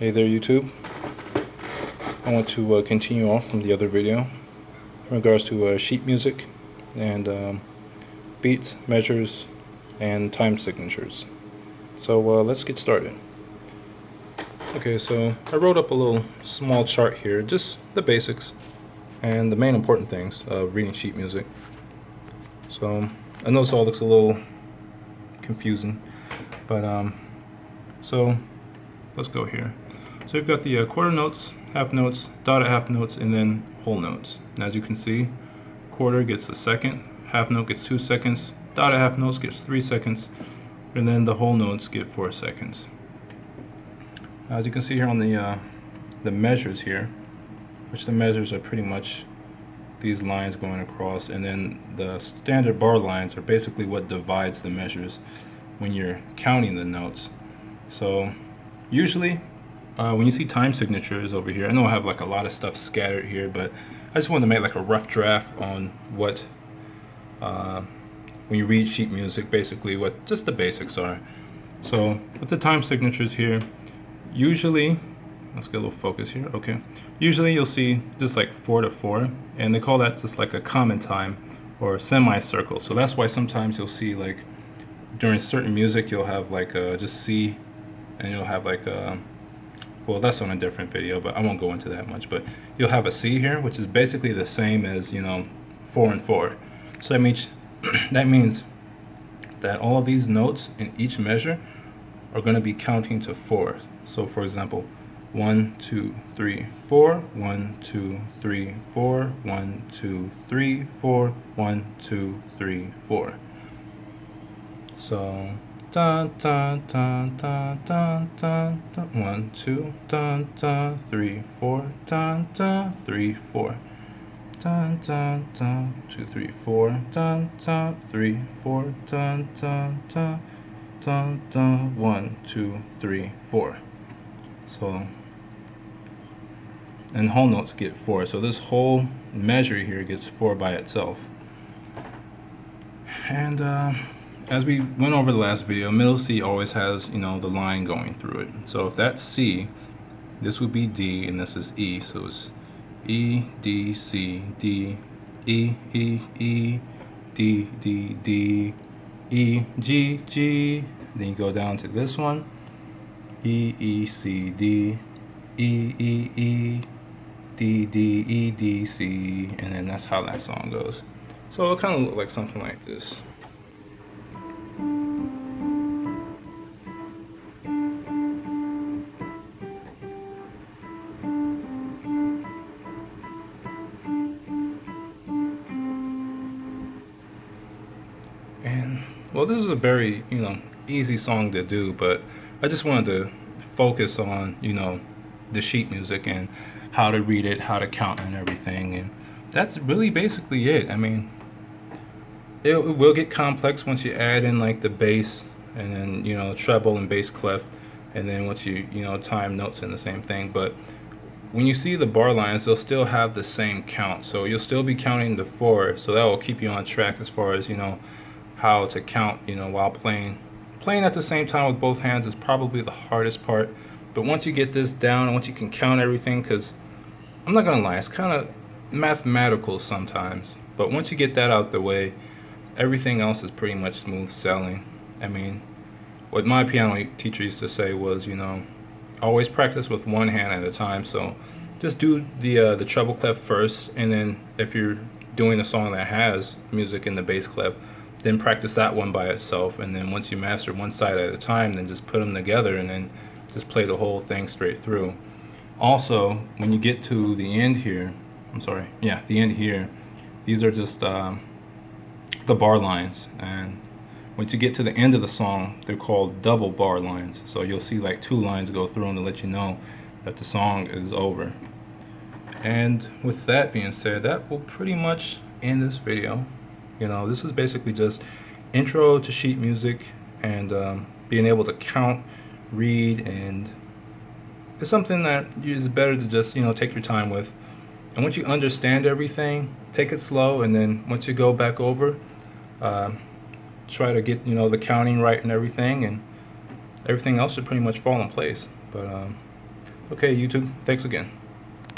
Hey there YouTube. I want to continue off from the other video in regards to sheet music and beats, measures, and time signatures. So let's get started. Okay, so I wrote up a little small chart here, just the basics and the main important things of reading sheet music. So I know this all looks a little confusing, but so let's go here. So we've got the quarter notes, half notes, dotted half notes, and then whole notes. And as you can see, quarter gets a second, half note gets 2 seconds, dotted half notes gets 3 seconds, and then the whole notes get 4 seconds. As you can see here on the measures here, which the measures are pretty much these lines going across, and then the standard bar lines are basically what divides the measures when you're counting the notes. So usually when you see time signatures over here, I know I have like a lot of stuff scattered here, but I just wanted to make like a rough draft on what when you read sheet music, basically what just the basics are. So with the time signatures here, usually, let's get a little focus here, okay. Usually you'll see just like 4 to 4, and they call that just like a common time or semicircle. So that's why sometimes you'll see like during certain music you'll have like just C, and you'll have like well, that's on a different video, but I won't go into that much. But you'll have a C here, which is basically the same as, 4 and 4. So that means that all of these notes in each measure are going to be counting to 4. So for example, 1, 2, 3, 4, 1, 2, 3, 4, 1, 2, 3, 4, 1, 2, 3, 4. So dun dun dun dun dun dun dun, 1, 2, dun dun, 3, 4, dun dun, 3, 4, dun dun dun, 2, 3, 4, dun dun, 3, 4, dun dun dun, dun dun, 1, 2, 3, 4. So, and whole notes get 4. So this whole measure here gets 4 by itself. And as we went over the last video, middle C always has, the line going through it. So if that's C, this would be D, and this is E. So it's E, D, C, D, E, E, E, D, D, D, E, G, G. Then you go down to this one, E, E, C, D, E, E, E, D, D, E, D, C, and then that's how that song goes. So it'll kind of look like something like this. And well, this is a very easy song to do, but I just wanted to focus on the sheet music and how to read it, how to count and everything, and that's really basically it. I mean, it will get complex once you add in like the bass and then treble and bass clef, and then once you time notes in the same thing. But when you see the bar lines, they'll still have the same count, so you'll still be counting to 4. So that will keep you on track as far as how to count while playing at the same time with both hands is probably the hardest part. But once you get this down and once you can count everything, because I'm not gonna lie, it's kind of mathematical sometimes, but once you get that out the way, everything else is pretty much smooth sailing. I mean, what my piano teacher used to say was, always practice with one hand at a time. So just do the treble clef first, and then if you're doing a song that has music in the bass clef, then practice that one by itself. And then once you master one side at a time, then just put them together and then just play the whole thing straight through. Also, when you get to the end here, the end here, these are just the bar lines, and once you get to the end of the song, they're called double bar lines. So you'll see like 2 lines go through them to let you know that the song is over. And with that being said, that will pretty much end this video. This is basically just intro to sheet music and being able to count, read, and it's something that is better to just take your time with. And once you understand everything, take it slow, and then once you go back over, try to get the counting right and everything else should pretty much fall in place. But Okay, YouTube, thanks again.